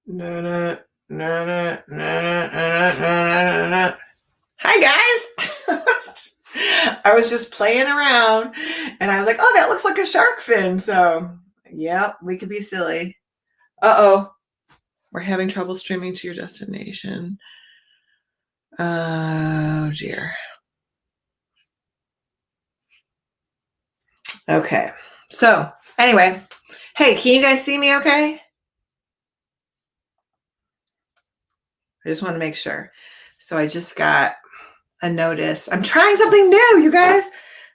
Na, na, na, na, na, na, na, na. Hi guys. I was just playing around and I was like, oh, that looks like a shark fin. So, yep, we could be silly. Uh-oh. We're having trouble streaming to your destination. Oh, dear. Okay. So, anyway, hey, can you guys see me okay? I just want to make sure. So I just got a notice. I'm trying something new, you guys.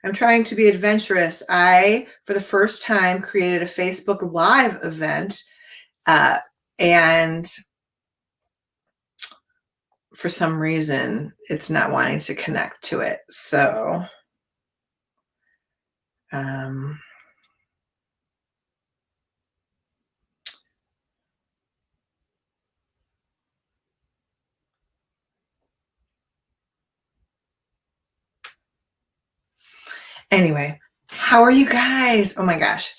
I'm trying to be adventurous. I, for the first time, created a Facebook Live event, and for some reason, it's not wanting to connect to it. So, anyway, how are you guys? Oh my gosh.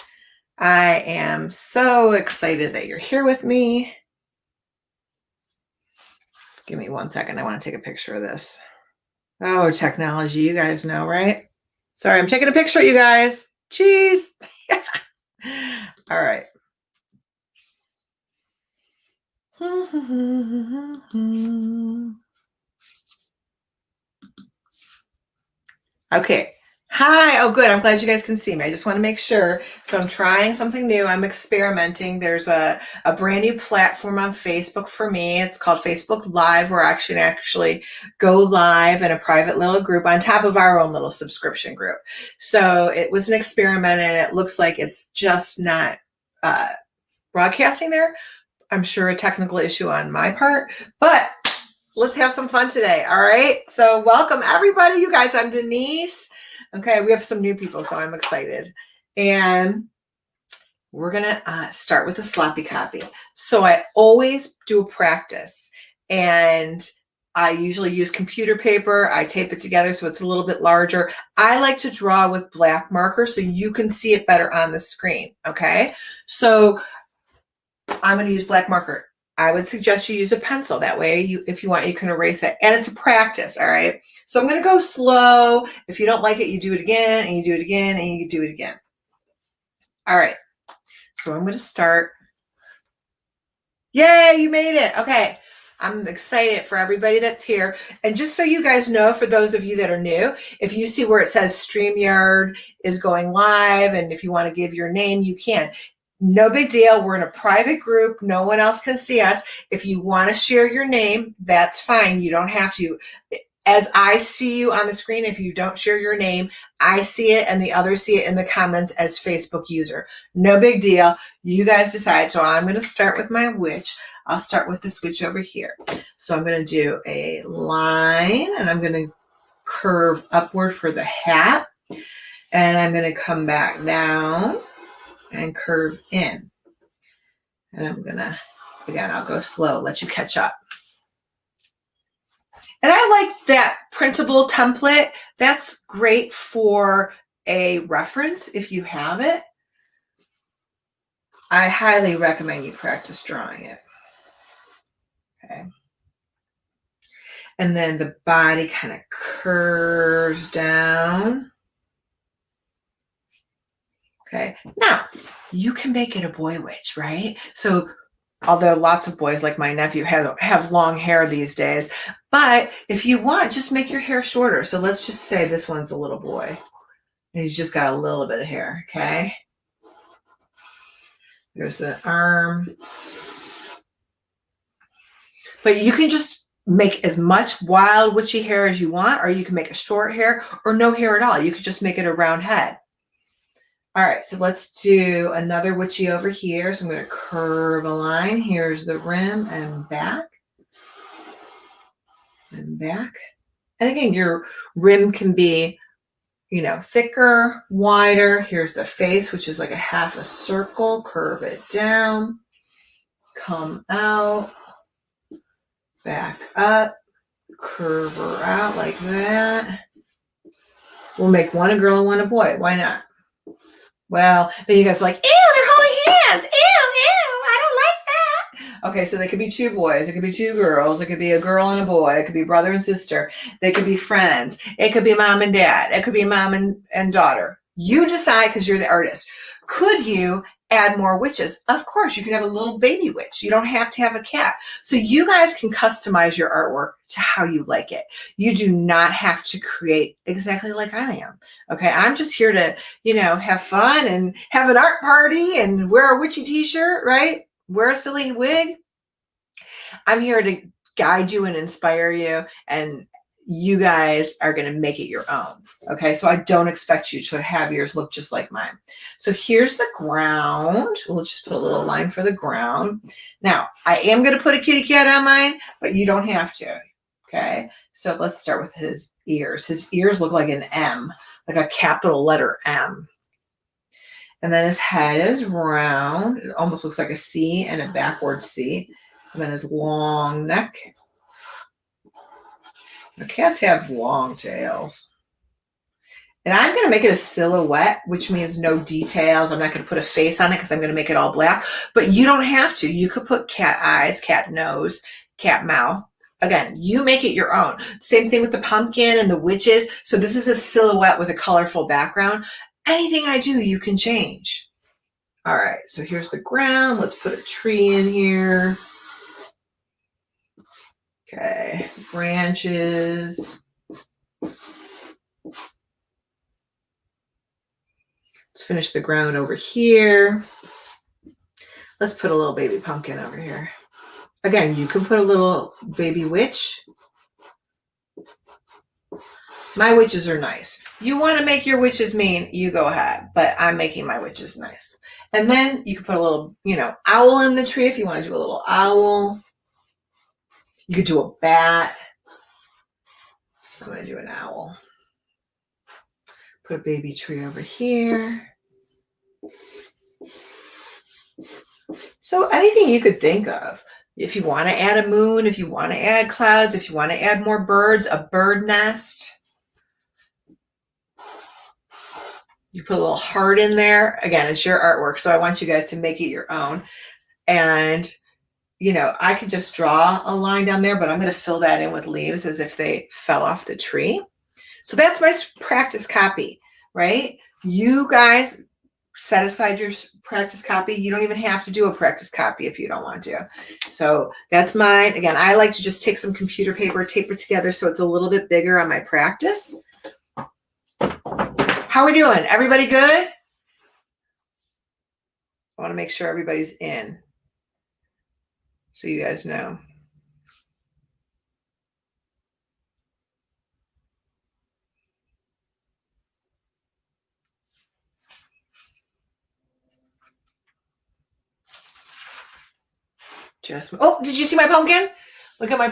I am so excited that you're here with me. Give me 1 second. I want to take a picture of this. Oh, technology. You guys know, right? Sorry, I'm taking a picture, you guys. Cheese. All right. Okay. Hi. Oh, good. I'm glad you guys can see me. I just want to make sure. So I'm trying something new. I'm experimenting. There's a brand new platform on Facebook for me. It's called Facebook Live, where I actually go live in a private little group on top of our own little subscription group. So it was an experiment, and it looks like it's just not broadcasting there. I'm sure a technical issue on my part, but let's have some fun today. All right. So welcome everybody. You guys, I'm Denyse. Okay. We have some new people, so I'm excited. And we're going to start with a sloppy copy. So I always do a practice, and I usually use computer paper. I tape it together so it's a little bit larger. I like to draw with black marker so you can see it better on the screen. Okay. So I'm going to use black marker. I would suggest you use a pencil. That way, if you want, you can erase it. And it's a practice, all right? So I'm going to go slow. If you don't like it, you do it again, and you do it again, and you do it again. All right. So I'm going to start. Yay, you made it. Okay. I'm excited for everybody that's here. And just so you guys know, for those of you that are new, if you see where it says StreamYard is going live, and if you want to give your name, you can. No big deal. We're in a private group. No one else can see us. If you want to share your name, that's fine. You don't have to. As I see you on the screen, if you don't share your name, I see it and the others see it in the comments as Facebook user. No big deal. You guys decide. So I'm going to start with my witch. I'll start with this witch over here. So I'm going to do a line, and I'm going to curve upward for the hat. And I'm going to come back down and curve in. And I'm going to, again, I'll go slow, let you catch up. And I like that printable template. That's great for a reference if you have it. I highly recommend you practice drawing it. Okay. And then the body kind of curves down. Okay. Now, you can make it a boy witch, right? So, although lots of boys like my nephew have long hair these days, but if you want, just make your hair shorter. So let's just say this one's a little boy. He's just got a little bit of hair, okay? There's the arm. But you can just make as much wild witchy hair as you want, or you can make a short hair or no hair at all. You could just make it a round head. All right, so let's do another witchy over here. So I'm going to curve a line. Here's the rim and back. And back. And again, your rim can be, you know, thicker, wider. Here's the face, which is like a half a circle. Curve it down. Come out. Back up. Curve her out like that. We'll make one a girl and one a boy. Why not? Well, then you guys are like, ew, they're holding hands. Ew, ew, I don't like Okay, so they could be two boys, it could be two girls, it could be a girl and a boy, it could be brother and sister, they could be friends, it could be mom and dad, it could be mom and daughter. You decide because you're the artist. Could you add more witches? Of course, you can have a little baby witch. You don't have to have a cat. So you guys can customize your artwork to how you like it. You do not have to create exactly like I am. Okay, I'm just here to, have fun and have an art party and wear a witchy t-shirt, right? Wear a silly wig. I'm here to guide you and inspire you, and you guys are going to make it your own. Okay, so I don't expect you to have yours look just like mine. So here's the ground. Let's just put a little line for the ground. Now, I am going to put a kitty cat on mine, but you don't have to. Okay, so let's start with his ears. His ears look like an M, like a capital letter M. And then his head is round. It almost looks like a C and a backward C. And then his long neck. The cats have long tails. And I'm going to make it a silhouette, which means no details. I'm not going to put a face on it because I'm going to make it all black. But you don't have to. You could put cat eyes, cat nose, cat mouth. Again, you make it your own. Same thing with the pumpkin and the witches. So this is a silhouette with a colorful background. Anything I do, you can change. All right, so here's the ground. Let's put a tree in here. Okay, branches. Let's finish the ground over here. Let's put a little baby pumpkin over here. Again, you can put a little baby witch. My witches are nice. You want to make your witches mean, you go ahead, but I'm making my witches nice. And then you can put a little, owl in the tree if you want to do a little owl. You could do a bat. I'm going to do an owl. Put a baby tree over here. So anything you could think of. If you want to add a moon, if you want to add clouds, if you want to add more birds, a bird nest. You put a little heart in there. Again, it's your artwork, so I want you guys to make it your own. And, I could just draw a line down there, but I'm going to fill that in with leaves as if they fell off the tree. So that's my practice copy, right? You guys set aside your practice copy. You don't even have to do a practice copy if you don't want to. So that's mine. Again, I like to just take some computer paper, tape it together so it's a little bit bigger on my practice. How are we doing? Everybody good? I want to make sure everybody's in so you guys know. Oh, did you see my pumpkin? Look at my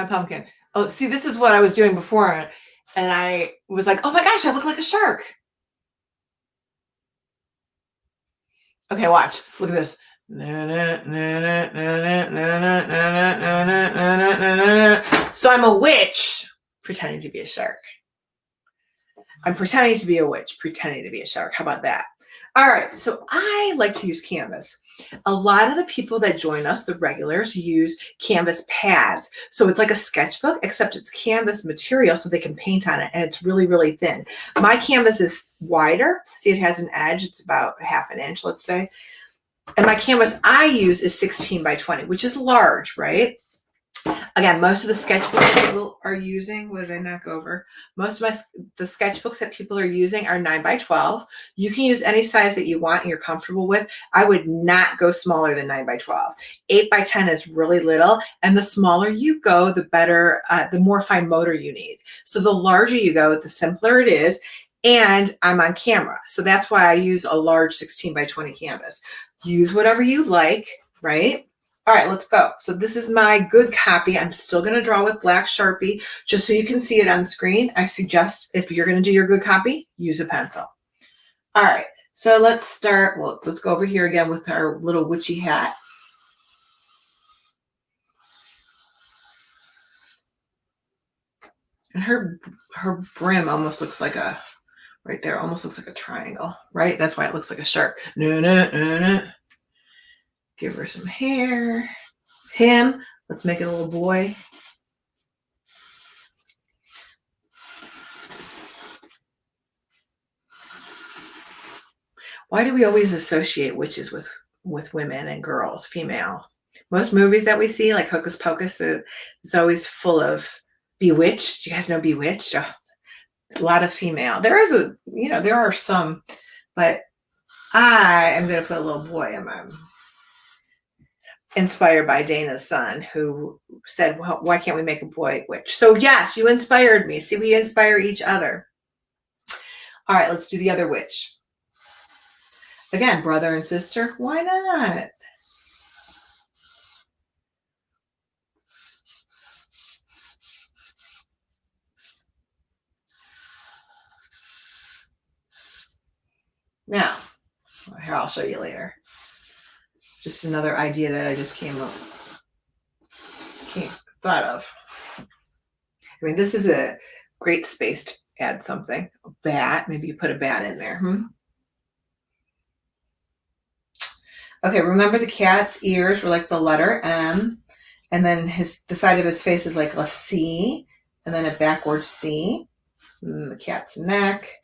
pumpkin. Oh, see, this is what I was doing before. And I was like, oh my gosh, I look like a shark. Okay, watch. Look at this. So I'm a witch pretending to be a shark. I'm pretending to be a witch, pretending to be a shark. How about that? All right, so I like to use canvas. A lot of the people that join us, the regulars, use canvas pads. So it's like a sketchbook, except it's canvas material so they can paint on it, and it's really, really thin. My canvas is wider. See, it has an edge. It's about ½ an inch, let's say. And my canvas I use is 16 by 20, which is large, right? Again, most of the sketchbooks people are using, what did I knock over? Most of the sketchbooks that people are using are 9 by 12. You can use any size that you want and you're comfortable with. I would not go smaller than 9 by 12. 8 by 10 is really little, and the smaller you go, the better, the more fine motor you need. So the larger you go, the simpler it is. And I'm on camera. So that's why I use a large 16 by 20 canvas. Use whatever you like, right? All right, let's go. So this is my good copy. I'm still going to draw with black Sharpie just so you can see it on the screen. I suggest if you're going to do your good copy, use a pencil. All right, so let's start. Well, let's go over here again with our little witchy hat. And her brim almost looks like a, right there, almost looks like a triangle, right? That's why it looks like a shark. Give her some hair. Him, let's make it a little boy. Why do we always associate witches with women and girls, female? Most movies that we see, like Hocus Pocus, is always full of Bewitched. Do you guys know Bewitched? Oh, a lot of female. There is there are some, but I am going to put a little boy in my, inspired by Dana's son, who said, well, why can't we make a boy witch? So yes, you inspired me. See, we inspire each other. All right, let's do the other witch. Again, brother and sister. Why not? Now, here, I'll show you later. Just another idea that I just thought of. I mean, this is a great space to add something. A bat. Maybe you put a bat in there. Okay, remember the cat's ears were like the letter M, and then the side of his face is like a C, and then a backward C. And the cat's neck.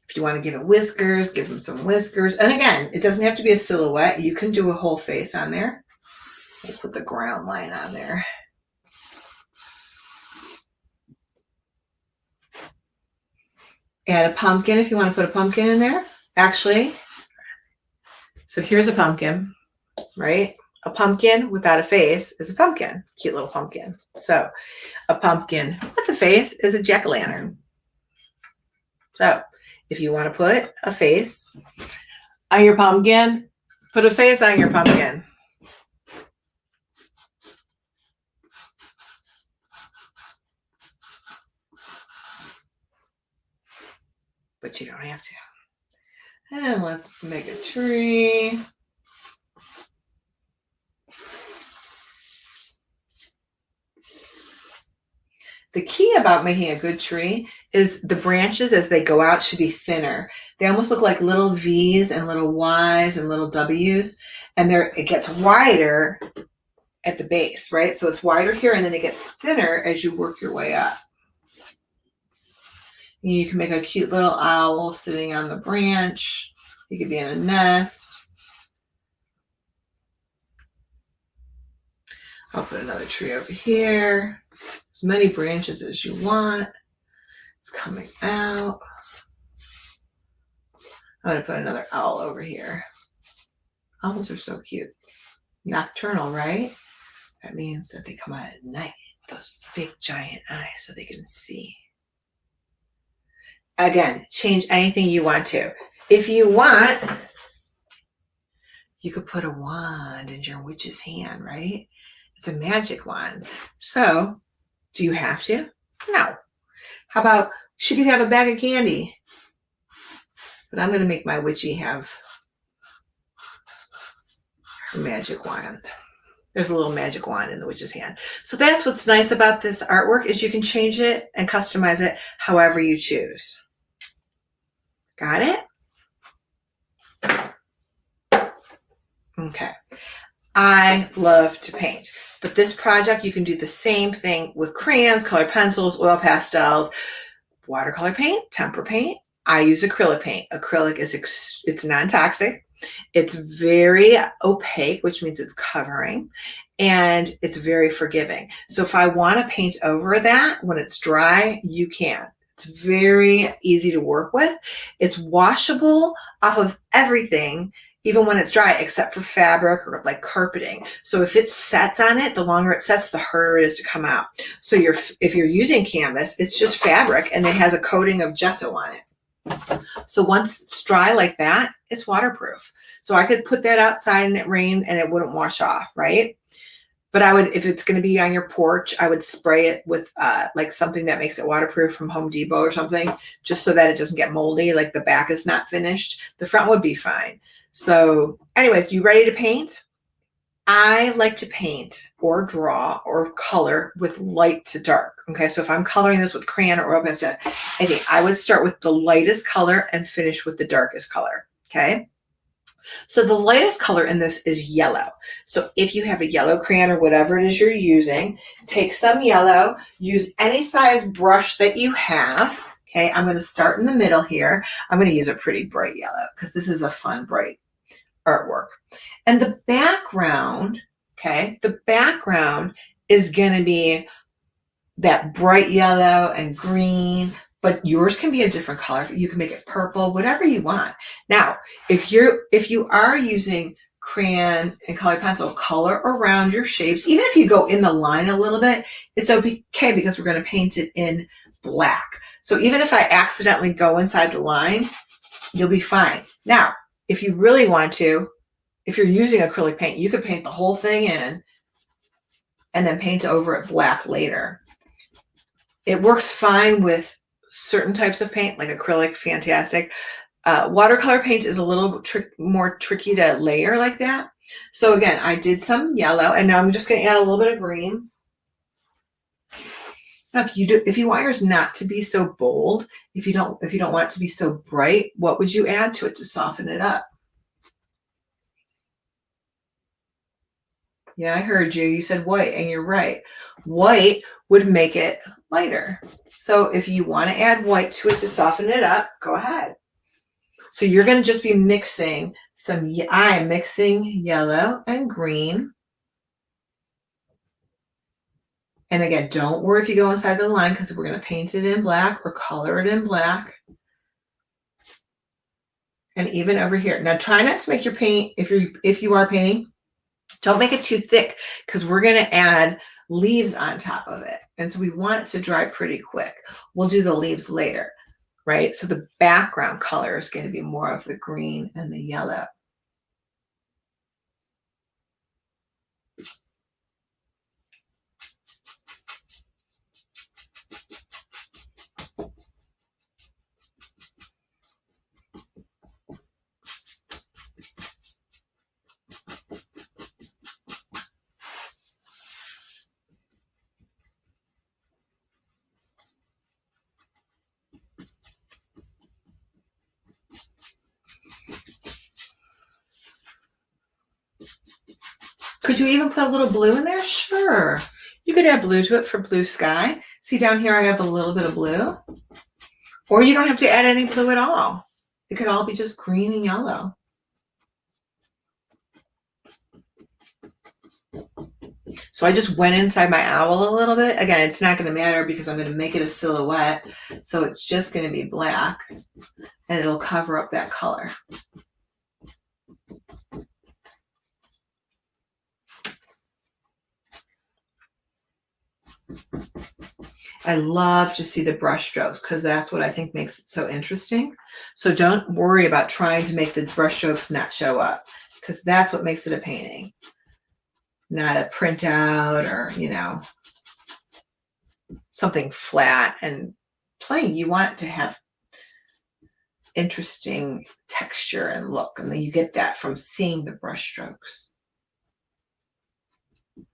If you want to give it whiskers, give him some whiskers. And again, it doesn't have to be a silhouette. You can do a whole face on there. We'll put the ground line on there. Add a pumpkin if you want to put a pumpkin in there. Actually, so here's a pumpkin, right? A pumpkin without a face is a pumpkin. Cute little pumpkin. So a pumpkin with a face is a jack-o'-lantern. So if you want to put a face on your pumpkin, put a face on your pumpkin. But you don't have to. And let's make a tree. The key about making a good tree is the branches as they go out should be thinner. They almost look like little V's and little Y's and little W's. And it gets wider at the base, right? So it's wider here and then it gets thinner as you work your way up. You can make a cute little owl sitting on the branch. You could be in a nest. I'll put another tree over here. As many branches as you want. It's coming out. I'm going to put another owl over here. Owls are so cute. Nocturnal, right? That means that they come out at night with those big giant eyes so they can see. Again, change anything you want to. If you want, you could put a wand in your witch's hand, right? It's a magic wand. So, do you have to? No. How about she could have a bag of candy? But I'm going to make my witchy have her magic wand. There's a little magic wand in the witch's hand. So that's what's nice about this artwork is you can change it and customize it however you choose. Got it? Okay. I love to paint, but this project, you can do the same thing with crayons, colored pencils, oil pastels, watercolor paint, tempera paint. I use acrylic paint. Acrylic is, it's non-toxic. It's very opaque, which means it's covering, and it's very forgiving. So if I want to paint over that when it's dry, you can. It's very easy to work with. It's washable off of everything, even when it's dry, except for fabric or like carpeting. So if it sets on it, the longer it sets, the harder it is to come out. So if you're using canvas, it's just fabric and it has a coating of gesso on it. So once it's dry like that, it's waterproof. So I could put that outside and it rained and it wouldn't wash off, right? But I would, if it's going to be on your porch, I would spray it with like something that makes it waterproof from Home Depot or something, just so that it doesn't get moldy, like the back is not finished. The front would be fine. So anyways, you ready to paint? I like to paint or draw or color with light to dark. Okay, so if I'm coloring this with crayon or oil pencil, I think I would start with the lightest color and finish with the darkest color. Okay, so the lightest color in this is yellow. So if you have a yellow crayon or whatever it is you're using, take some yellow, use any size brush that you have. Okay, I'm going to start in the middle here. I'm going to use a pretty bright yellow because this is a fun, bright artwork. And the background, okay, the background is going to be that bright yellow and green, but yours can be a different color. You can make it purple, whatever you want. Now, if you are using crayon and colored pencil, color around your shapes. Even if you go in the line a little bit, it's okay because we're going to paint it in black. So even if I accidentally go inside the line, you'll be fine. Now, if you really want to, if you're using acrylic paint, you could paint the whole thing in and then paint over it black later. It works fine with certain types of paint, like acrylic, fantastic. Watercolor paint is a little more tricky to layer like that. So again, I did some yellow, and now I'm just going to add a little bit of green. Now, if you want yours not to be so bold, if you don't want it to be so bright, what would you add to it to soften it up? Yeah, I heard you. You said white, and you're right. White would make it lighter. So if you want to add white to it to soften it up, go ahead. So you're going to just be mixing I am mixing yellow and green. And again, don't worry if you go inside the line because we're going to paint it in black or color it in black. And even over here. Now try not to make your paint, if you are painting, don't make it too thick because we're going to add leaves on top of it. And so we want it to dry pretty quick. We'll do the leaves later, right? So the background color is going to be more of the green and the yellow. Could you even put a little blue in there? Sure. You could add blue to it for blue sky. See down here, I have a little bit of blue. Or you don't have to add any blue at all. It could all be just green and yellow. So I just went inside my owl a little bit. Again, it's not going to matter because I'm going to make it a silhouette. So it's just going to be black and it'll cover up that color. I love to see the brush strokes because that's what I think makes it so interesting. So don't worry about trying to make the brush strokes not show up because that's what makes it a painting, not a printout or, something flat and plain. You want it to have interesting texture and look, and then you get that from seeing the brush strokes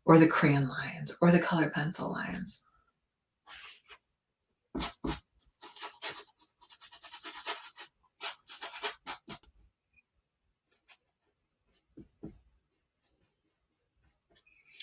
or the crayon lines or the color pencil lines.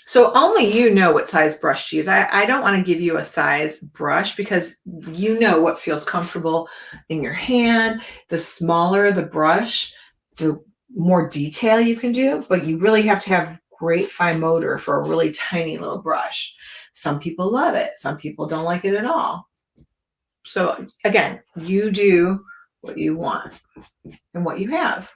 So only you know what size brush to use. I don't want to give you a size brush because you know what feels comfortable in your hand. The smaller the brush, the more detail you can do, but you really have to have great fine motor for a really tiny little brush. Some people love it. Some people don't like it at all. So again, you do what you want and what you have.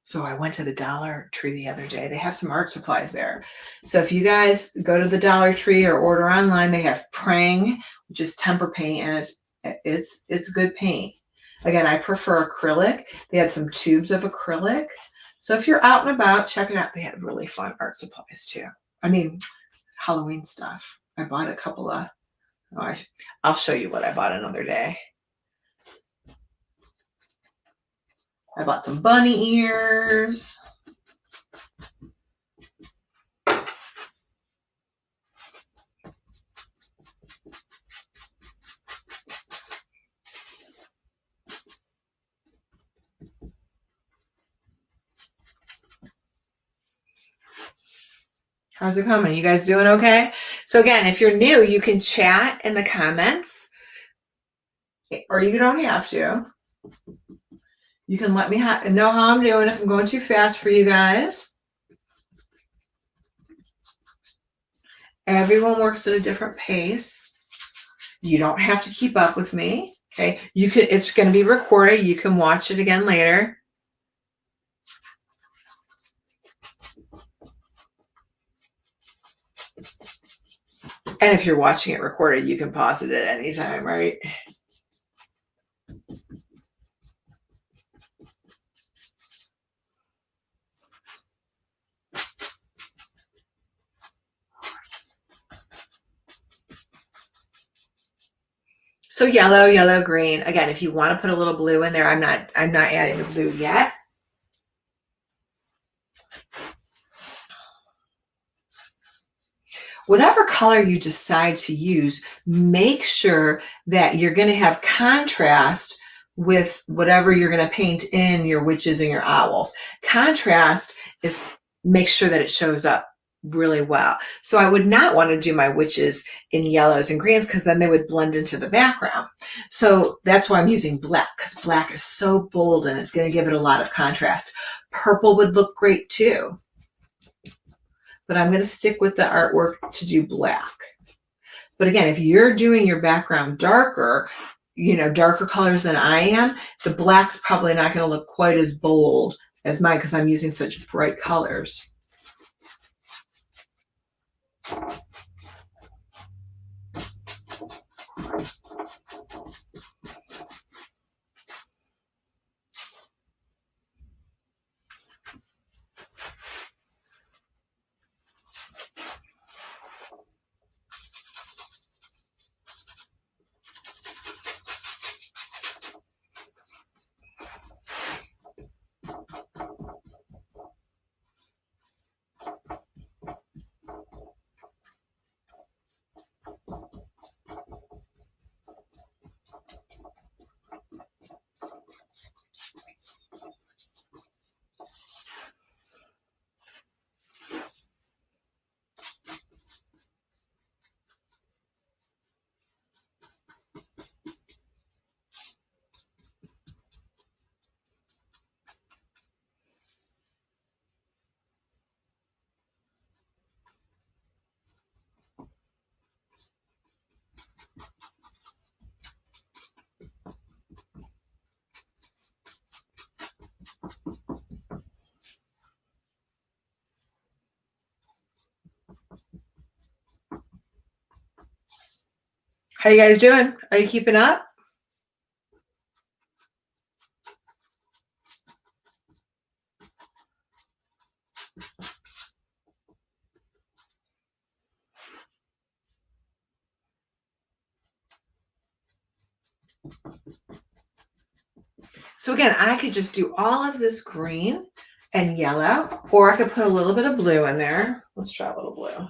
So I went to the Dollar Tree the other day. They have some art supplies there. So if you guys go to the Dollar Tree or order online, they have Prang, which is temper paint, and it's good paint. Again, I prefer acrylic. They had some tubes of acrylic. So if you're out and about, check it out. They had really fun art supplies too. I mean, Halloween stuff. I bought a couple of, I'll show you what I bought another day. I bought some bunny ears. How's it coming? You guys doing okay? So again, if you're new, you can chat in the comments, or you don't have to. You can let me know how I'm doing if I'm going too fast for you guys. Everyone works at a different pace. You don't have to keep up with me. Okay. It's going to be recorded. You can watch it again later. And if you're watching it recorded, you can pause it at any time, right? So yellow, yellow, green. Again, if you want to put a little blue in there, I'm not adding the blue yet. Whatever color you decide to use, make sure that you're going to have contrast with whatever you're going to paint in your witches and your owls. Contrast is make sure that it shows up really well. So I would not want to do my witches in yellows and greens because then they would blend into the background. So that's why I'm using black, because black is so bold and it's going to give it a lot of contrast. Purple would look great too. But I'm going to stick with the artwork to do black. But again, if you're doing your background darker, darker colors than I am, the black's probably not going to look quite as bold as mine because I'm using such bright colors. How you guys doing? Are you keeping up? So again, I could just do all of this green and yellow, or I could put a little bit of blue in there. Let's try a little blue.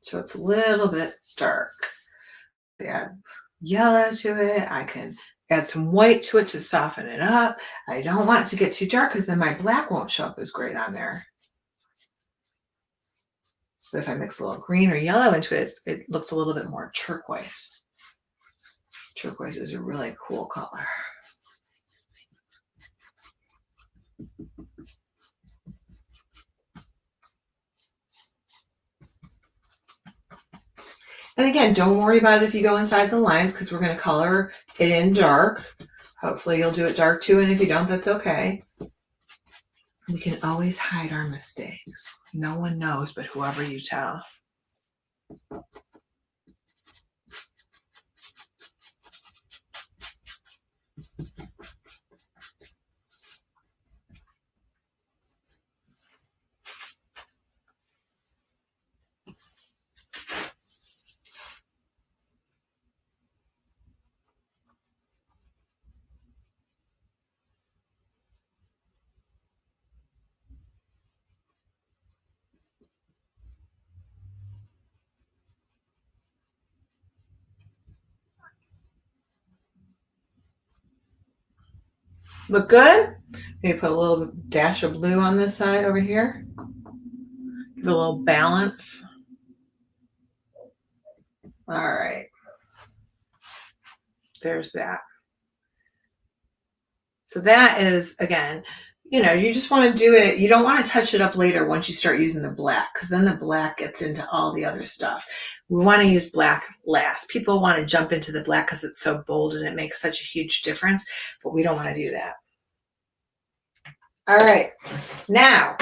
So it's a little bit dark. Add yellow to it. I can add some white to it to soften it up. I don't want it to get too dark because then my black won't show up as great on there. But if I mix a little green or yellow into it, it looks a little bit more turquoise. Turquoise is a really cool color. And again, don't worry about it if you go inside the lines because we're going to color it in dark. Hopefully you'll do it dark too, and if you don't, that's okay. We can always hide our mistakes. No one knows but whoever you tell. Look good? Maybe put a little dash of blue on this side over here. Give it a little balance. All right. There's that. So that is, again, you just want to do it. You don't want to touch it up later once you start using the black, because then the black gets into all the other stuff. We want to use black last. People want to jump into the black because it's so bold and it makes such a huge difference, but we don't want to do that. All right. Now,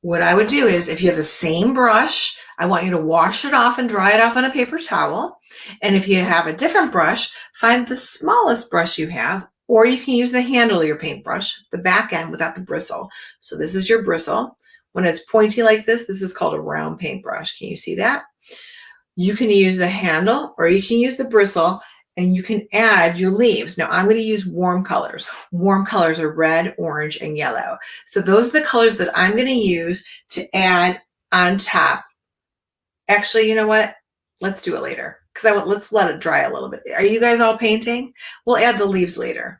what I would do is, if you have the same brush, I want you to wash it off and dry it off on a paper towel. And if you have a different brush, find the smallest brush you have, or you can use the handle of your paintbrush, the back end without the bristle. So this is your bristle. When it's pointy like this is called a round paintbrush. Can you see that? You can use the handle or you can use the bristle, and you can add your leaves. Now I'm going to use warm colors. Warm colors are red, orange, and yellow. So those are the colors that I'm going to use to add on top. Actually, you know what? Let's do it later, because let's let it dry a little bit. Are you guys all painting? We'll add the leaves later.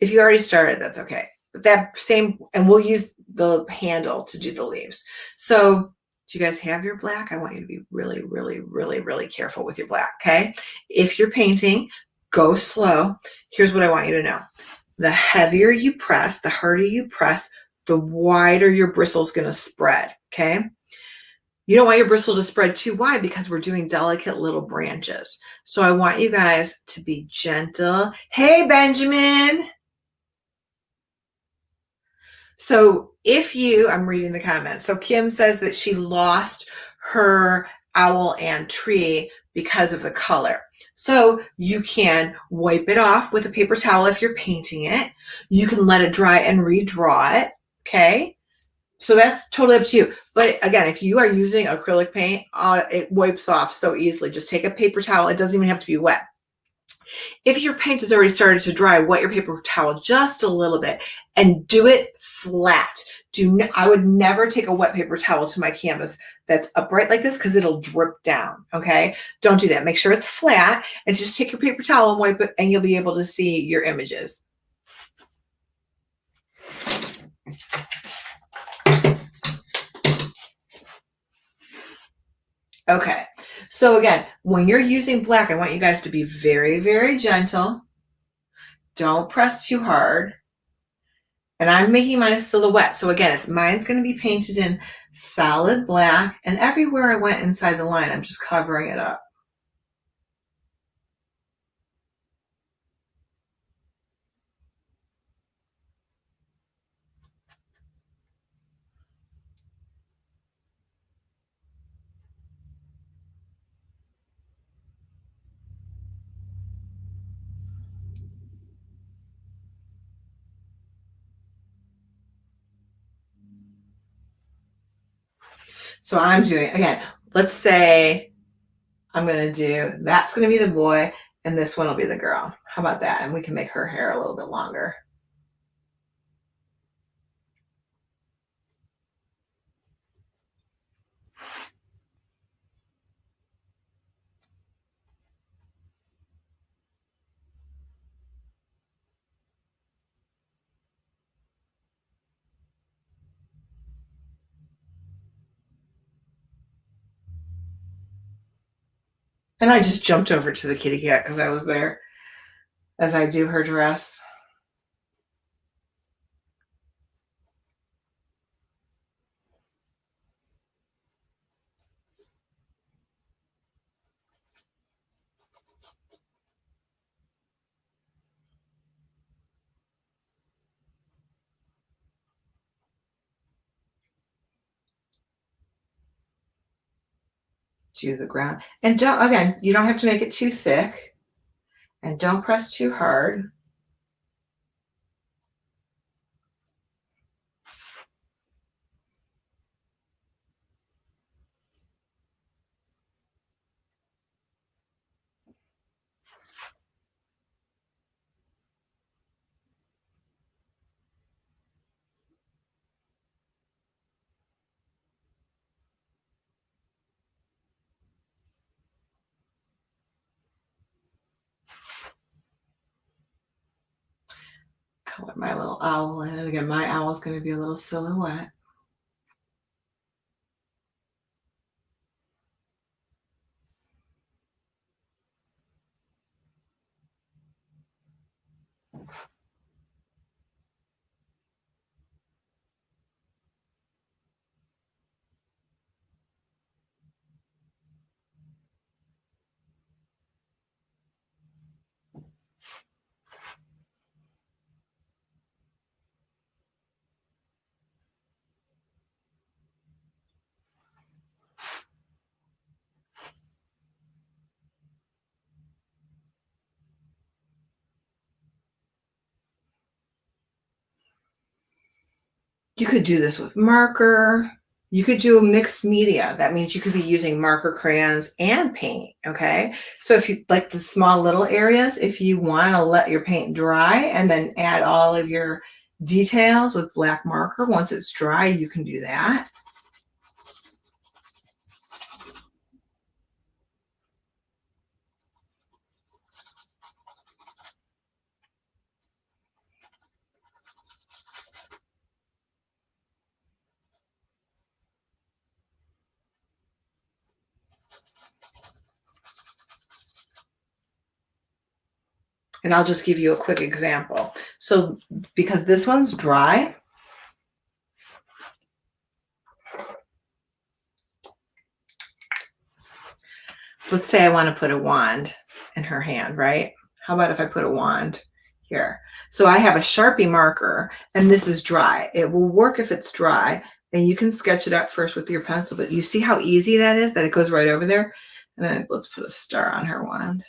If you already started, that's okay. But that same, and we'll use the handle to do the leaves. So do you guys have your black? I want you to be really, really, really, really careful with your black, okay? If you're painting, go slow. Here's what I want you to know. The heavier you press, the harder you press, the wider your bristle is going to spread, okay? You don't want your bristle to spread too wide because we're doing delicate little branches. So I want you guys to be gentle. Hey, Benjamin. So I'm reading the comments. So Kim says that she lost her owl and tree because of the color. So you can wipe it off with a paper towel if you're painting it. You can let it dry and redraw it, okay? So that's totally up to you. But again, if you are using acrylic paint, it wipes off so easily. Just take a paper towel. It doesn't even have to be wet. If your paint has already started to dry, wet your paper towel just a little bit and do it flat. I would never take a wet paper towel to my canvas that's upright like this, because it'll drip down, okay? Don't do that. Make sure it's flat, and just take your paper towel and wipe it, and you'll be able to see your images. Okay, so again, when you're using black, I want you guys to be very, very gentle. Don't press too hard. And I'm making mine a silhouette. So again, mine's going to be painted in solid black. And everywhere I went inside the line, I'm just covering it up. So I'm doing, again, let's say I'm going to do, that's going to be the boy and this one will be the girl. How about that? And we can make her hair a little bit longer. And I just jumped over to the kitty cat because I was there as I do her dress. Do the ground. And again, you don't have to make it too thick, and don't press too hard. Put my little owl in, and again, my owl is going to be a little silhouette. You could do this with marker. You could do a mixed media. That means you could be using marker, crayons, and paint, okay? So if you like the small little areas, if you want to let your paint dry and then add all of your details with black marker, once it's dry, you can do that. And I'll just give you a quick example. So because this one's dry, let's say I want to put a wand in her hand, right? How about if I put a wand here? So I have a Sharpie marker and this is dry. It will work if it's dry, and you can sketch it out first with your pencil, but you see how easy that is, that it goes right over there? And then let's put a star on her wand.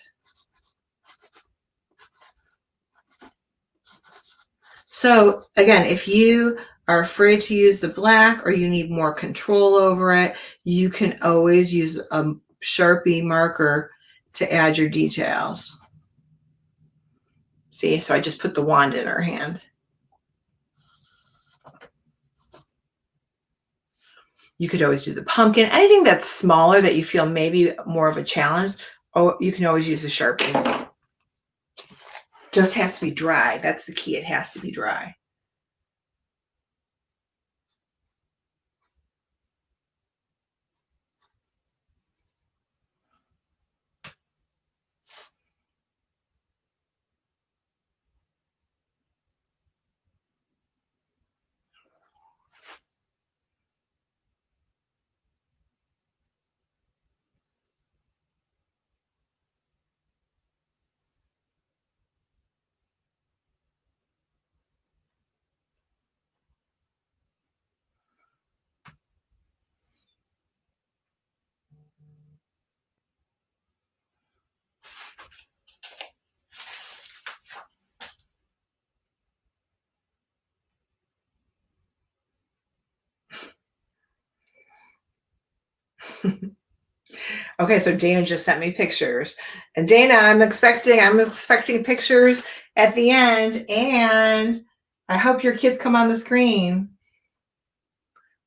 So again, if you are afraid to use the black or you need more control over it, you can always use a Sharpie marker to add your details. See, so I just put the wand in her hand. You could always do the pumpkin, anything that's smaller that you feel maybe more of a challenge, or you can always use a Sharpie. Just has to be dry. That's the key. It has to be dry. Okay, so Dana just sent me pictures. And Dana, I'm expecting pictures at the end, and I hope your kids come on the screen.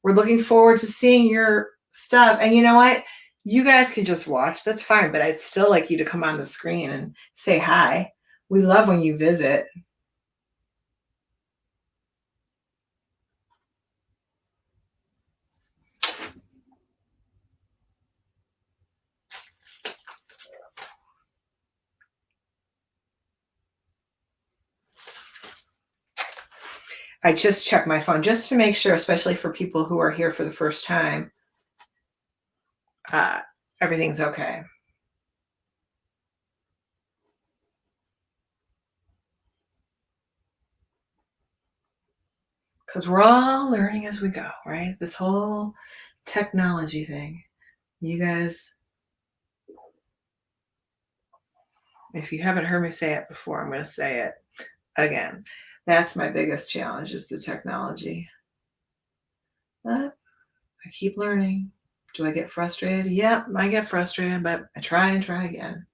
We're looking forward to seeing your stuff. And you know what? You guys can just watch. That's fine, but I'd still like you to come on the screen and say hi. We love when you visit. I just checked my phone just to make sure, especially for people who are here for the first time, everything's okay. Because we're all learning as we go, right? This whole technology thing. You guys, if you haven't heard me say it before, I'm going to say it again. That's my biggest challenge, is the technology. But I keep learning. Do I get frustrated? Yep, I get frustrated, but I try and try again.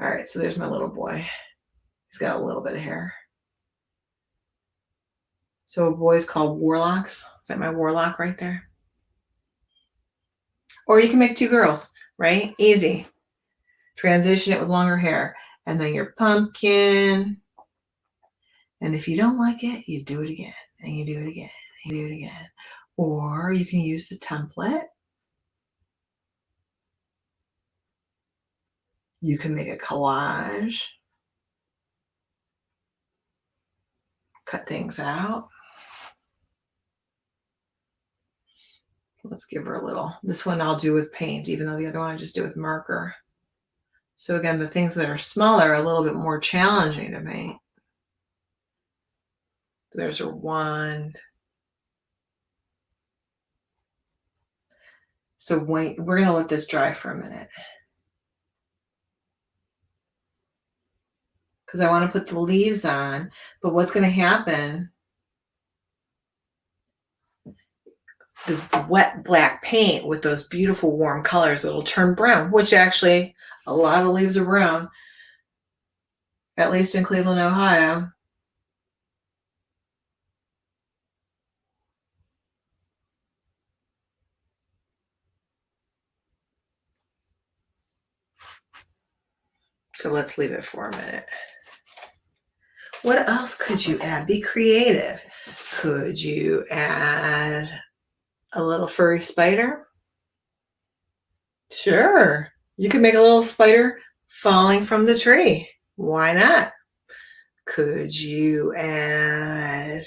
All right, so there's my little boy. He's got a little bit of hair. So boys called warlocks. Is that my warlock right there? Or you can make two girls, right? Easy. Transition it with longer hair. And then your pumpkin. And if you don't like it, you do it again, and you do it again, and you do it again. Or you can use the template. You can make a collage. Cut things out. Let's give her a little. This one I'll do with paint, even though the other one I just do with marker. So again, the things that are smaller are a little bit more challenging to paint. So there's her wand. So we're going to let this dry for a minute, because I want to put the leaves on. But what's going to happen, this wet black paint with those beautiful warm colors, it'll turn brown, which actually a lot of leaves are brown, at least in Cleveland, Ohio. So let's leave it for a minute. What else could you add? Be creative. Could you add a little furry spider? Sure. You could make a little spider falling from the tree. Why not? Could you add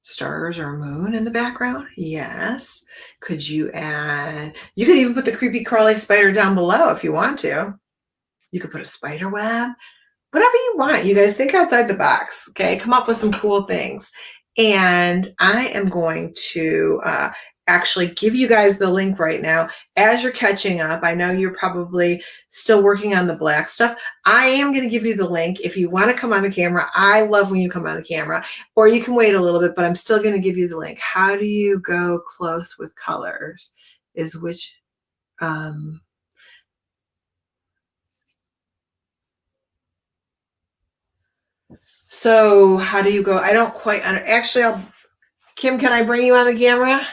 stars or a moon in the background? Yes. Could you add, you could even put the creepy crawly spider down below if you want to. You could put a spider web, whatever you want. You guys think outside the box, okay? Come up with some cool things. And I am going to actually give you guys the link right now as you're catching up. I know you're probably still working on the black stuff. I am going to give you the link if you want to come on the camera. I love when you come on the camera, or you can wait a little bit, but I'm still going to give you the link. How do you go close with colors is which, so how do you go? I don't quite actually, Kim, can I bring you on the camera?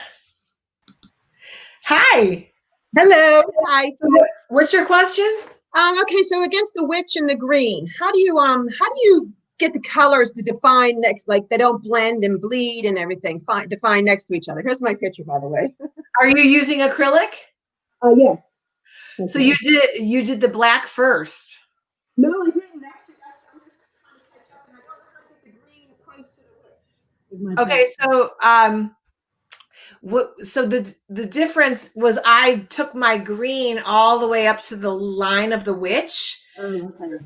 Hi. Hello. Hi. What's your question? Okay, so against the witch and the green, how do you get the colors to define next, like they don't blend and bleed and everything, define next to each other? Here's my picture, by the way. Are you using acrylic? Yes. So you did the black first. No, I didn't. Actually, I'm just trying to catch up, and I don't know how to get the green close to the witch. Okay, so the difference was I took my green all the way up to the line of the witch. Oh, okay.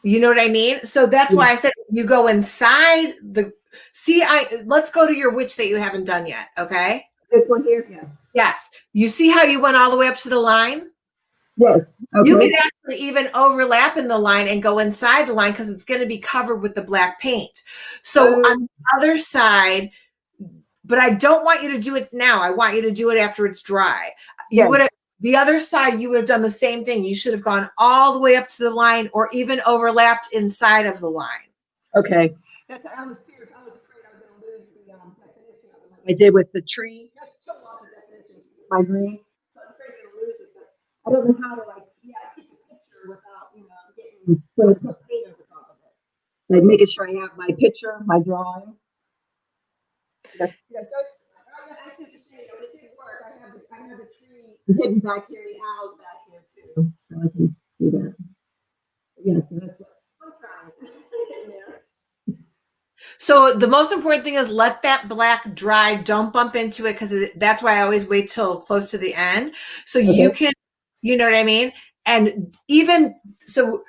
You know what I mean? So that's why I said you go inside the. See, let's go to your witch that you haven't done yet. Okay. This one here. Yeah. Yes. You see how you went all the way up to the line? Yes. Okay. You could actually even overlap in the line and go inside the line because it's going to be covered with the black paint. So on the other side, but I don't want you to do it now. I want you to do it after it's dry. You would have, the other side, you would have done the same thing. You should have gone all the way up to the line or even overlapped inside of the line. Okay. I was afraid I was going to lose the definition of it like I did with the tree. There's still lots of definitions with my green. So I was afraid to lose it, but I don't know how to keep a picture without, getting put paint over top of it. Like making sure I have my picture, my drawing. So I see what you're saying. When it didn't work, I have the tree hidden back here, the owls back here too. So I can do that. Yeah, so that's what I'm trying. So the most important thing is let that black dry. Don't bump into it because that's why I always wait till close to the end. So you can, you know what I mean? And even, so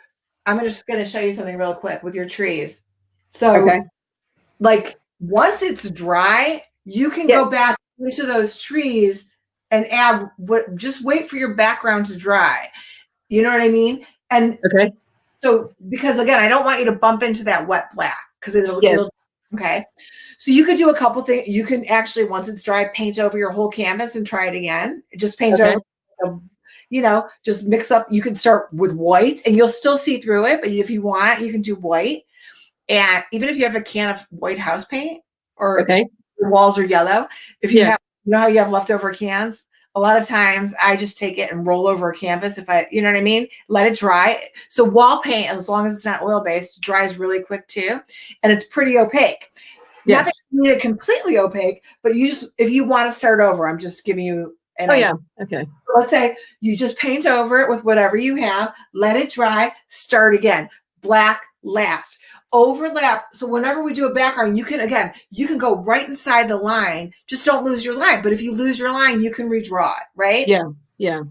I'm just going to show you something real quick with your trees. So like once it's dry, you can go back into those trees and add just wait for your background to dry. You know what I mean? And so, because again, I don't want you to bump into that wet black because it'll okay. So you could do a couple things. You can actually, once it's dry, paint over your whole canvas and try it again. Just paint over, just mix up. You can start with white and you'll still see through it. But if you want, you can do white. And even if you have a can of white house paint or the walls are yellow, if you have, how you have leftover cans A lot of times I just take it and roll over a canvas if I, you know what I mean? Let it dry. So wall paint, as long as it's not oil-based, dries really quick too. And it's pretty opaque. Not that Yes. you need it completely opaque, but you just, if you want to start over, I'm just giving you an Oh, idea. yeah. Okay. Let's say you just paint over it with whatever you have, let it dry, start again. Black last. Overlap. So whenever we do a background, you can go right inside the line. Just don't lose your line. But if you lose your line, you can redraw it, right? Yeah. Yeah.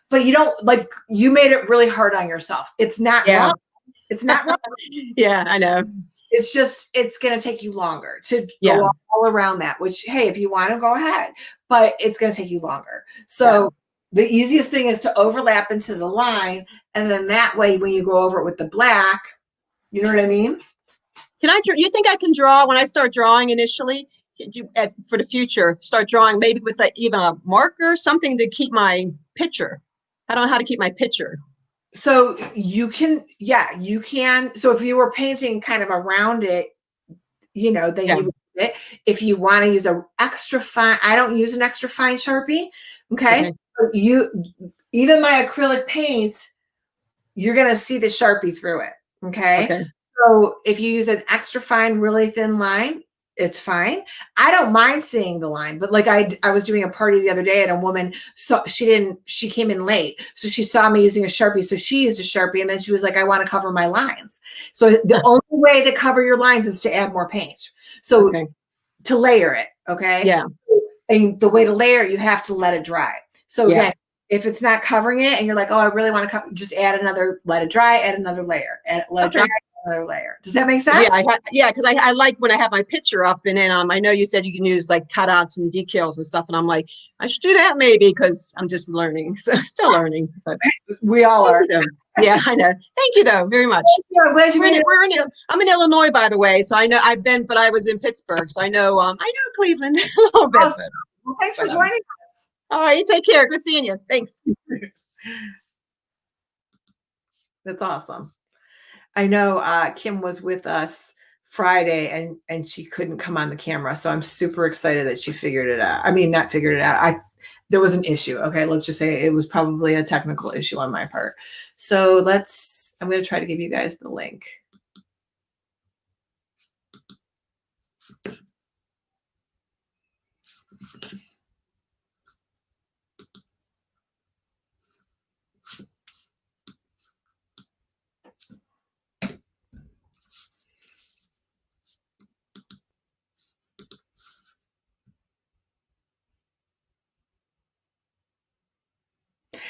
But you don't, like, you made it really hard on yourself. It's not Yeah. wrong. It's not wrong. Yeah, I know. It's just, it's going to take you longer to Yeah. go all around that, which, hey, if you want to, go ahead, but it's going to take you longer. Yeah. So the easiest thing is to overlap into the line. And then that way, when you go over it with the black, you know what I mean? You think I can draw when I start drawing initially? For the future, start drawing maybe with like even a marker, something to keep my picture. I don't know how to keep my picture. So you can, yeah, you can. So if you were painting kind of around it, then Yeah. you would do it. If you want to use a extra fine, I don't use an extra fine Sharpie. Okay. Okay. Even my acrylic paint, you're going to see the Sharpie through it. Okay. Okay. So if you use an extra fine, really thin line, it's fine. I don't mind seeing the line, but like I was doing a party the other day and a woman, so she came in late. So she saw me using a Sharpie. So she used a Sharpie and then she was like, I want to cover my lines. So the only way to cover your lines is to add more paint. So Okay. to layer it. Okay. Yeah. And the way to layer it, you have to let it dry. So Yeah. again, if it's not covering it and you're like, oh, I really want to just add another, let it dry, add another layer, let it dry, Okay. another layer. Does that make Yeah, sense? because I like when I have my picture up, and then I know you said you can use like cutouts and decals and stuff, and I'm like, I should do that maybe because I'm just learning, so still learning. But We all are. yeah, I know. Thank you though very much. I'm glad you I'm in Illinois, by the way, so I know but I was in Pittsburgh, so I know Cleveland a little bit. awesome. Well, thanks for joining us. All right, you take care. Good seeing you. Thanks. That's awesome. I know Kim was with us Friday and she couldn't come on the camera. So I'm super excited that she figured it out. I mean, not figured it out. There was an issue. Okay. Let's just say it was probably a technical issue on my part. So I'm going to try to give you guys the link.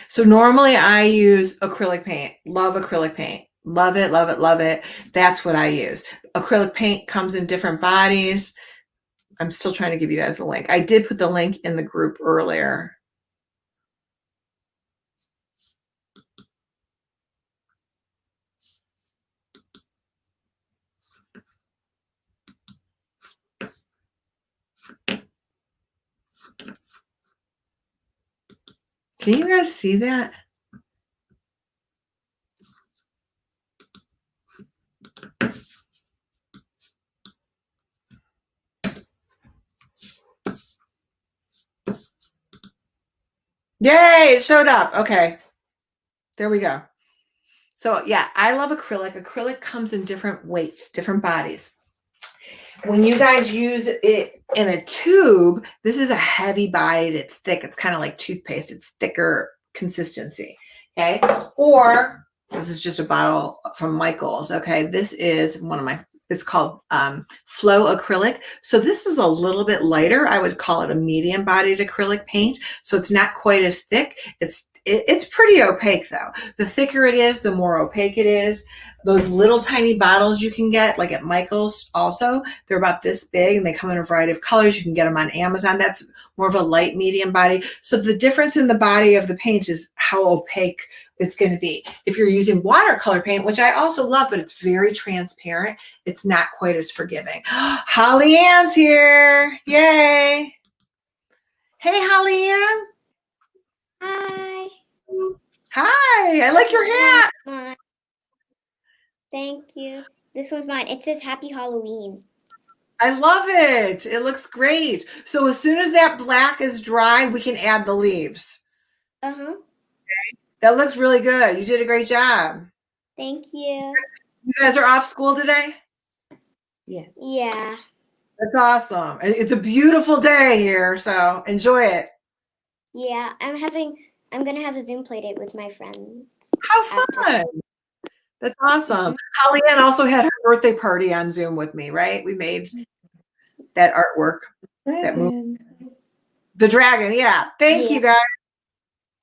So normally I use acrylic paint. Love acrylic paint. Love it, love it, love it. That's what I use. Acrylic paint comes in different bodies. I'm still trying to give you guys a link. I did put the link in the group earlier. Can you guys see that? Yay, it showed up. Okay. There we go. So yeah, I love acrylic. Acrylic comes in different weights, different bodies. When you guys use it in a tube, this is a heavy bodied, it's thick. It's kind of like toothpaste. It's thicker consistency. Okay. Or this is just a bottle from Michael's. Okay. This is it's called Flow Acrylic. So this is a little bit lighter. I would call it a medium bodied acrylic paint. So it's not quite as thick. It's pretty opaque though. The thicker it is, the more opaque it is. Those little tiny bottles you can get, like at Michael's also, they're about this big and they come in a variety of colors. You can get them on Amazon. That's more of a light medium body. So the difference in the body of the paint is how opaque it's going to be. If you're using watercolor paint, which I also love, but it's very transparent, it's not quite as forgiving. Holly Ann's here. Yay. Hey, Holly Ann. Hi. Hi. I like your hat. Thank you. This one's mine. It says Happy Halloween. I love it. It looks great. So as soon as that black is dry, we can add the leaves. Uh-huh. That looks really good. You did a great job. Thank you. You guys are off school today? Yeah. Yeah. That's awesome. It's a beautiful day here, so enjoy it. Yeah. I'm gonna have a Zoom play date with my friend How after. fun. That's awesome. Holly Ann also had her birthday party on Zoom with me, right? We made that artwork. That movie. The dragon, yeah. Thank you, guys.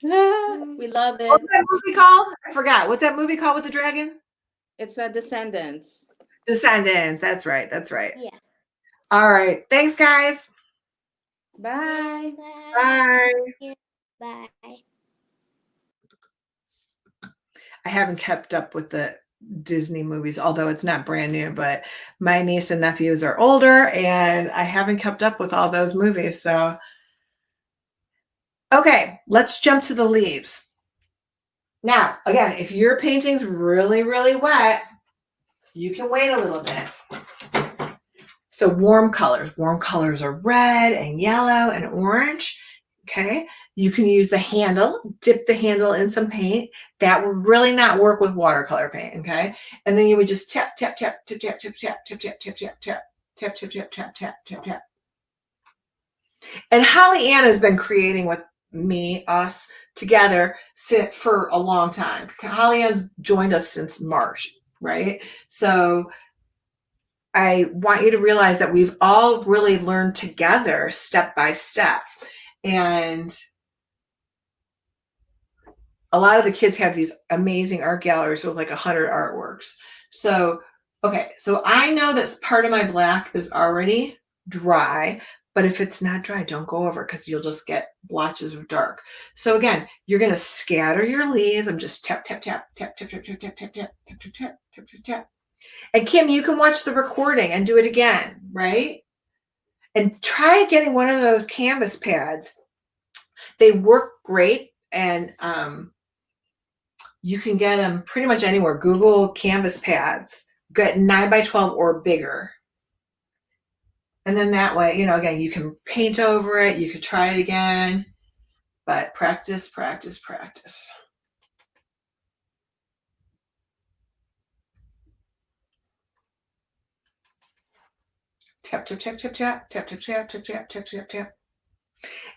We love What's it. that movie called? I forgot. What's that movie called with the dragon? It's a Descendants. Descendants. That's right. That's right. Yeah. All right. Thanks, guys. Bye. Bye. Bye. Bye. I haven't kept up with the Disney movies, although it's not brand new, but my niece and nephews are older and I haven't kept up with all those movies. So, okay, let's jump to the leaves. Now, again, if your painting's really, really wet, you can wait a little bit. So warm colors are red and yellow and orange. Okay. You can use the handle, dip the handle in some paint. That will really not work with watercolor paint. Okay. And then you would just tap, tap, tap, tap, tap, tap, tap, tap, tap, tap, tap, tap, tap, tap, tap, tap, tap, tap, tap. And Holly Ann has been creating with me, us together for a long time. Holly Ann's joined us since March, right? So I want you to realize that we've all really learned together step by step. And a lot of the kids have these amazing art galleries with like 100 artworks. So, okay, so I know that part of my black is already dry, but if it's not dry, don't go over because you'll just get blotches of dark. So again, you're going to scatter your leaves. I'm just tap, tap, tap, tap, tap, tap, tap, tap, tap, tap, tap, tap, tap, tap, tap, tap. And Kim, you can watch the recording and do it again, right? And try getting one of those canvas pads. They work great, and you can get them pretty much anywhere. Google canvas pads, get 9x12 or bigger. And then that way, you know, again, you can paint over it. You could try it again, but practice, practice, practice. Tap, tap, tap, tap, tap, tap, tap, tap, tap, tap, tap, tap, tap.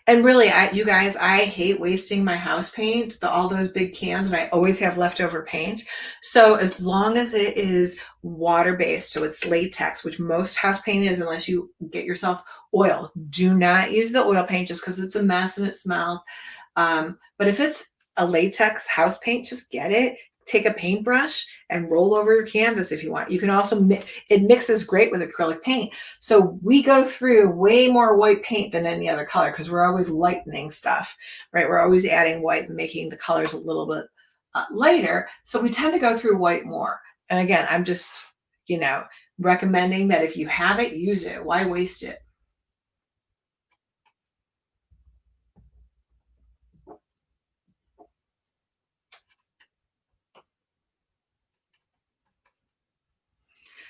And really, you guys, I hate wasting my house paint, all those big cans, and I always have leftover paint. So as long as it is water-based, so it's latex, which most house paint is, unless you get yourself oil. Do not use the oil paint just because it's a mess and it smells. But if it's a latex house paint, just get it. Take a paintbrush and roll over your canvas if you want. You can also, it mixes great with acrylic paint. So we go through way more white paint than any other color because we're always lightening stuff, right? We're always adding white and making the colors a little bit lighter. So we tend to go through white more. And again, I'm just, you know, recommending that if you have it, use it. Why waste it?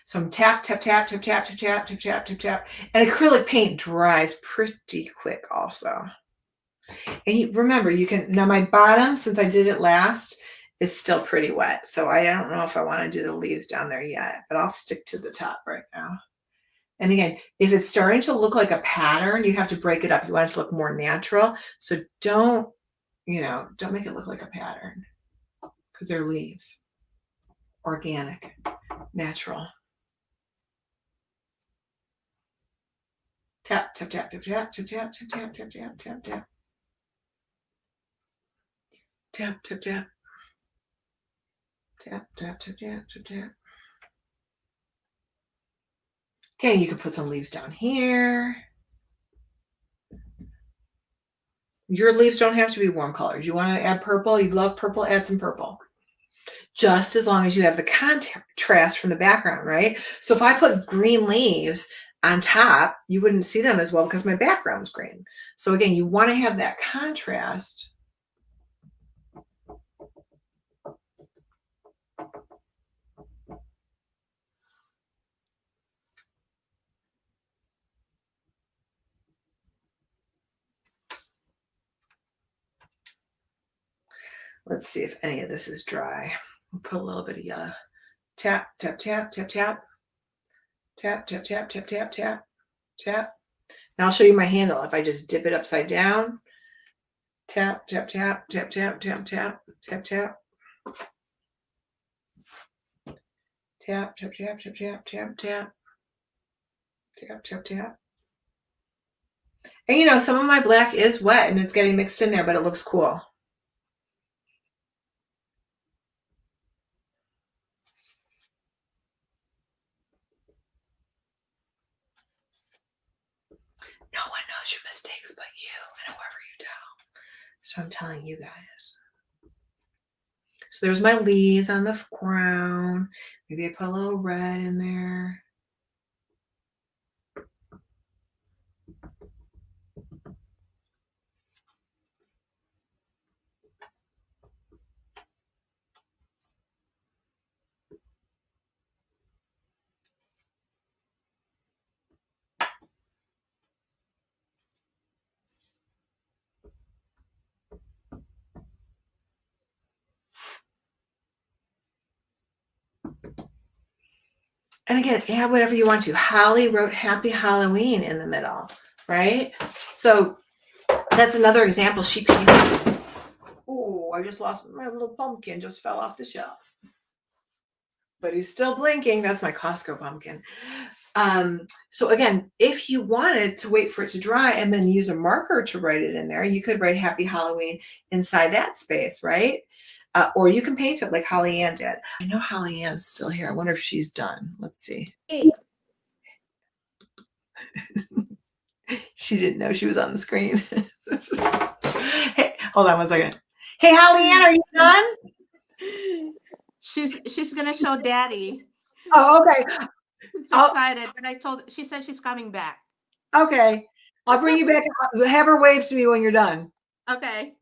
So I'm tap, tap, tap, tap, tap, tap, tap, tap, tap, tap, tap. And acrylic paint dries pretty quick also. And remember, you can, now my bottom, since I did it last, is still pretty wet. So I don't know if I want to do the leaves down there yet, but I'll stick to the top right now. And again, if it's starting to look like a pattern, you have to break it up. You want it to look more natural. So don't, you know, don't make it look like a pattern because they're leaves. Organic, natural. Tap, tap, tap, tap, tap, tap, tap, tap, tap, tap, tap, tap, tap. Tap, tap, tap. Tap, tap, tap, tap, tap, tap. Okay, you can put some leaves down here. Your leaves don't have to be warm colors. You want to add purple, you love purple, add some purple. Just as long as you have the contrast from the background, right? So if I put green leaves on top, you wouldn't see them as well because my background's green. So again, you want to have that contrast. Let's see if any of this is dry. We'll put a little bit of yellow. Tap, tap, tap, tap, tap. Tap, tap, tap, tap, tap, tap, tap. Now I'll show you my handle. If I just dip it upside down, tap, tap, tap, tap, tap, tap, tap, tap, tap. Tap, tap, tap, tap, tap, tap, tap. Tap, tap, tap. And you know, some of my black is wet and it's getting mixed in there, but it looks cool. No one knows your mistakes but you and whoever you tell. So I'm telling you guys. So there's my leaves on the ground. Maybe I put a little red in there. And again, add whatever you want to. Holly wrote Happy Halloween in the middle, right? So that's another example. She painted. Oh, I just lost my little pumpkin, just fell off the shelf. But he's still blinking. That's my Costco pumpkin. So again, if you wanted to wait for it to dry and then use a marker to write it in there, you could write Happy Halloween inside that space, right? Or you can paint it like Holly Ann did. I know Holly Ann's still here. I wonder if she's done. Let's see. She didn't know she was on the screen. Hey, hold on one second. Hey, Holly Ann, are you done? She's gonna show Daddy. Oh, okay. She's so excited, but she said she's coming back. Okay. I'll bring you back. Have her wave to me when you're done. Okay.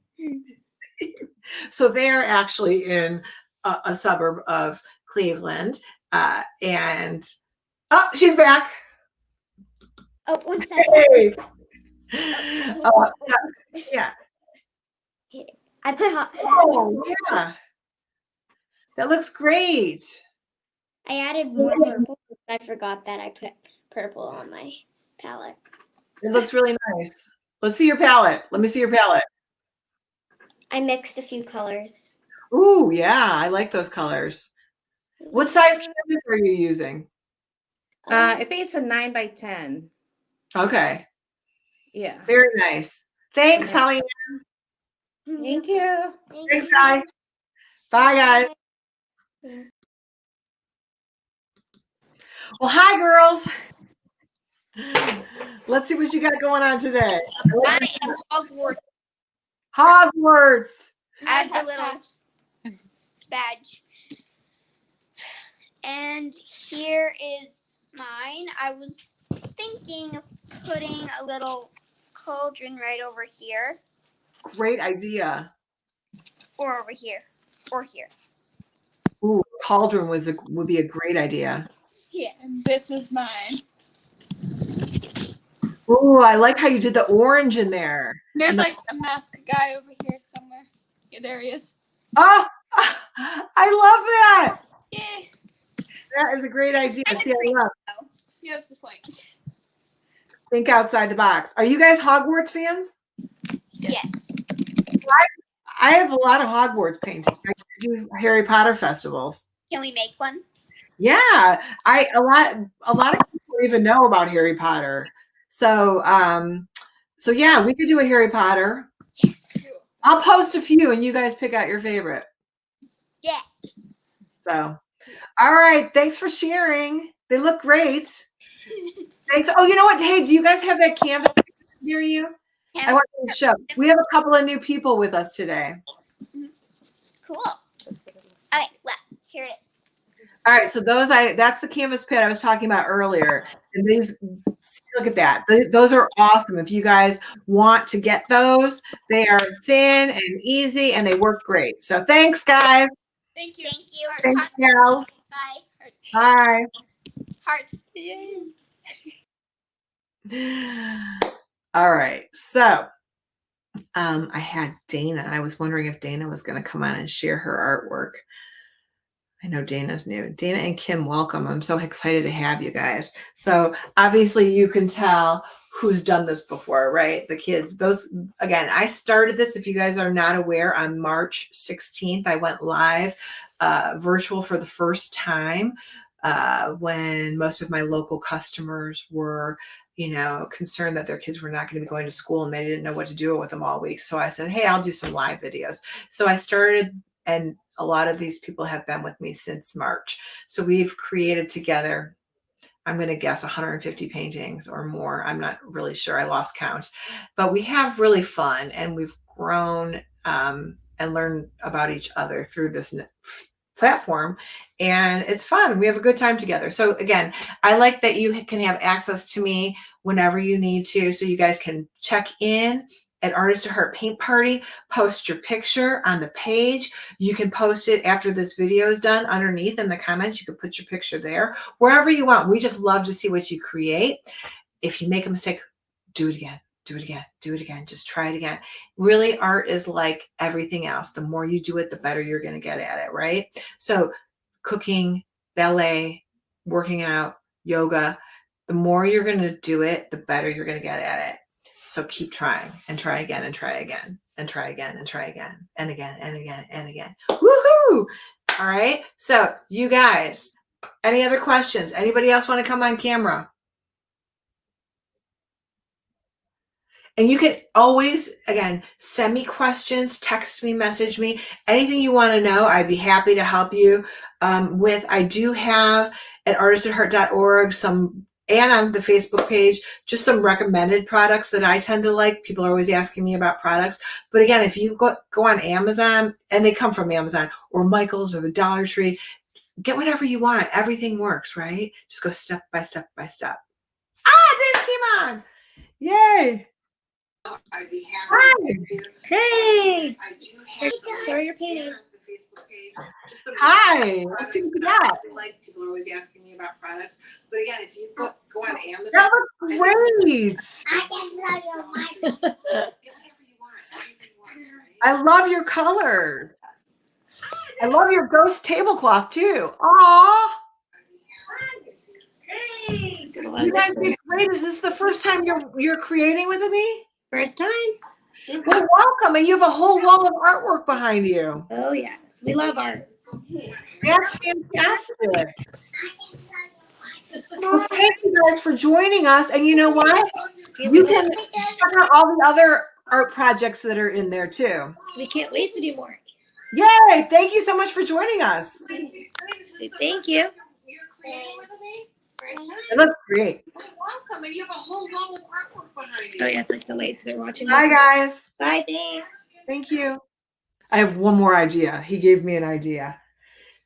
So they're actually in a suburb of Cleveland. And oh, she's back. Oh, 1 second. Hey. Yeah. I put hot. Oh, yeah. That looks great. I added more purple. I forgot that I put purple on my palette. It looks really nice. Let's see your palette. Let me see your palette. I mixed a few colors. Ooh, yeah, I like those colors. What size canvas are you using? I think it's a 9 by 10. Okay. Yeah. Very nice. Thanks, Okay. Holly. Thank you. Thanks, guys. Bye, guys. Well, hi, girls. Let's see what you got going on today. I am Hogwarts. Hogwarts. I have the little badge. And here is mine. I was thinking of putting a little cauldron right over here. Great idea. Or over here. Or here. Ooh, cauldron would be a great idea. Yeah. And this is mine. Ooh, I like how you did the orange in there. There's like a masked guy over here somewhere. Yeah, there he is. Oh, I love that. Yeah. That is a great idea. That is See, I great. love. Yes, the point. Think outside the box. Are you guys Hogwarts fans? Yes. I have a lot of Hogwarts paintings. I do Harry Potter festivals. Can we make one? Yeah, a lot of people don't even know about Harry Potter. So yeah, we could do a Harry Potter. I'll post a few and you guys pick out your favorite. Yeah. So, all right. Thanks for sharing. They look great. Thanks. Oh, you know what? Hey, do you guys have that canvas near you? I want to show. We have a couple of new people with us today. Cool. Okay, well, here it is. All right, so that's the canvas pad I was talking about earlier. And these, look at that. Those are awesome. If you guys want to get those, they are thin and easy and they work great. So thanks, guys. Thank you. Thank you. Thanks, gals. Bye. Bye. Heart. All right, so I had Dana. I was wondering if Dana was going to come on and share her artwork. I know Dana's new. Dana and Kim, welcome. I'm so excited to have you guys. So obviously you can tell who's done this before, right? The kids, those, again, I started this, if you guys are not aware, on March 16th. I went live virtual for the first time when most of my local customers were, concerned that their kids were not going to be going to school and they didn't know what to do with them all week. So I said, hey, I'll do some live videos. So I started, and a lot of these people have been with me since March. So we've created together, I'm going to guess 150 paintings or more. I'm not really sure. I lost count. But we have really fun, and we've grown and learned about each other through this platform, and it's fun. We have a good time together. So again, I like that you can have access to me whenever you need to, so you guys can check in at Artist at Heart Paint Party, post your picture on the page. You can post it after this video is done underneath in the comments. You can put your picture there, wherever you want. We just love to see what you create. If you make a mistake, do it again. Do it again, do it again, just try it again. Really, art is like everything else. The more you do it, the better you're going to get at it, right? So cooking, ballet, working out, yoga, the more you're going to do it, the better you're going to get at it. So keep trying and try again and try again and try again and try again and again and again and again. Woohoo! All right. So you guys, any other questions? Anybody else want to come on camera? And you can always, again, send me questions, text me, message me, anything you want to know. I'd be happy to help you with. I do have at artistatheart.org some, and on the Facebook page, just some recommended products that I tend to like. People are always asking me about products. But again, if you go on Amazon, and they come from Amazon or Michael's or the Dollar Tree, get whatever you want. Everything works, right? Just go step by step by step. James came on. Yay. I'd be happy. Hey. I do Here's have your painting. Hi. Let's see what you got. Like, people are always asking me about products, but again, if you go on Amazon, that looks great. I can tell you mine. Get whatever you want. Everything works, right? I love your colors. I love your ghost tablecloth too. Aw. Hey. You guys did great. Is this the first time you're creating with me? First time. Well, welcome, and you have a whole wall of artwork behind you. Oh yes, we love art. That's fantastic. Well, thank you guys for joining us. And you know what? You can check out all the other art projects that are in there too. We can't wait to do more. Yay! Thank you so much for joining us. Thank you. You're creating with me? It looks great. Welcome, and you have a whole wall of artwork behind you. Oh yeah, it's like delayed, so they're watching. Bye, guys. Bye, thanks. Thank you. I have one more idea. He gave me an idea.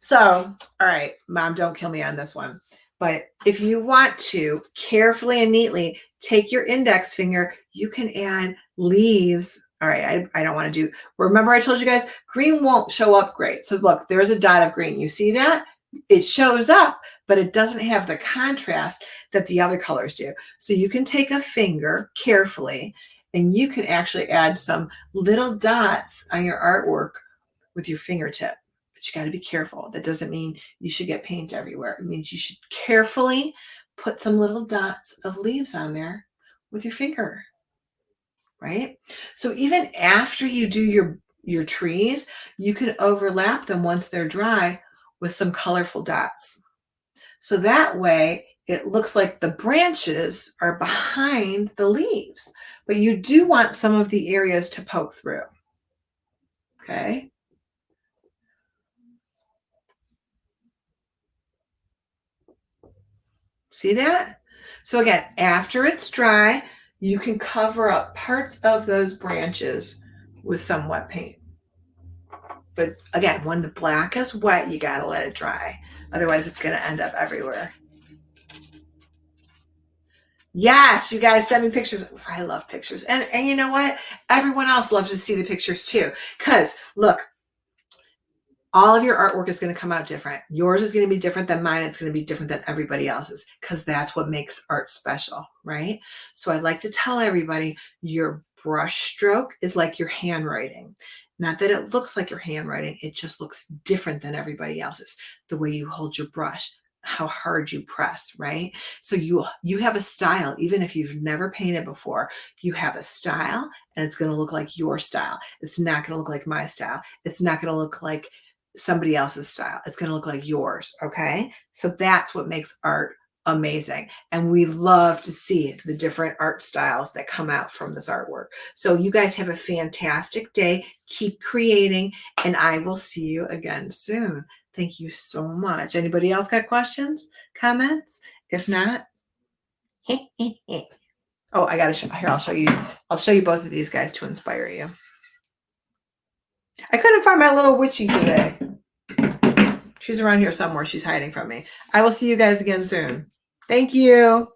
So, all right, Mom, don't kill me on this one. But if you want to carefully and neatly take your index finger, you can add leaves. All right, I don't want to do, remember I told you guys, green won't show up great. So look, there's a dot of green. You see that? It shows up, but it doesn't have the contrast that the other colors do. So you can take a finger carefully, and you can actually add some little dots on your artwork with your fingertip. But you got to be careful. That doesn't mean you should get paint everywhere. It means you should carefully put some little dots of leaves on there with your finger, right? So even after you do your trees, you can overlap them once they're dry with some colorful dots. So that way it looks like the branches are behind the leaves, but you do want some of the areas to poke through. Okay. See that? So again, after it's dry, you can cover up parts of those branches with some wet paint. But again, when the black is wet, you gotta let it dry. Otherwise, it's gonna end up everywhere. Yes, you guys send me pictures. I love pictures. And you know what? Everyone else loves to see the pictures too. Because look, all of your artwork is going to come out different. Yours is going to be different than mine. It's going to be different than everybody else's, because that's what makes art special, right? So I'd like to tell everybody your brush stroke is like your handwriting. Not that it looks like your handwriting, it just looks different than everybody else's. The way you hold your brush, how hard you press, right? So you have a style. Even if you've never painted before, you have a style, and it's going to look like your style. It's not going to look like my style. It's not going to look like somebody else's style. It's going to look like yours, okay? So that's what makes art amazing. And we love to see the different art styles that come out from this artwork. So you guys have a fantastic day. Keep creating, and I will see you again soon. Thank you so much. Anybody else got questions, comments? If not, oh, I gotta show here. I'll show you both of these guys to inspire you. I couldn't find my little witchy today. She's around here somewhere. She's hiding from me. I will see you guys again soon. Thank you.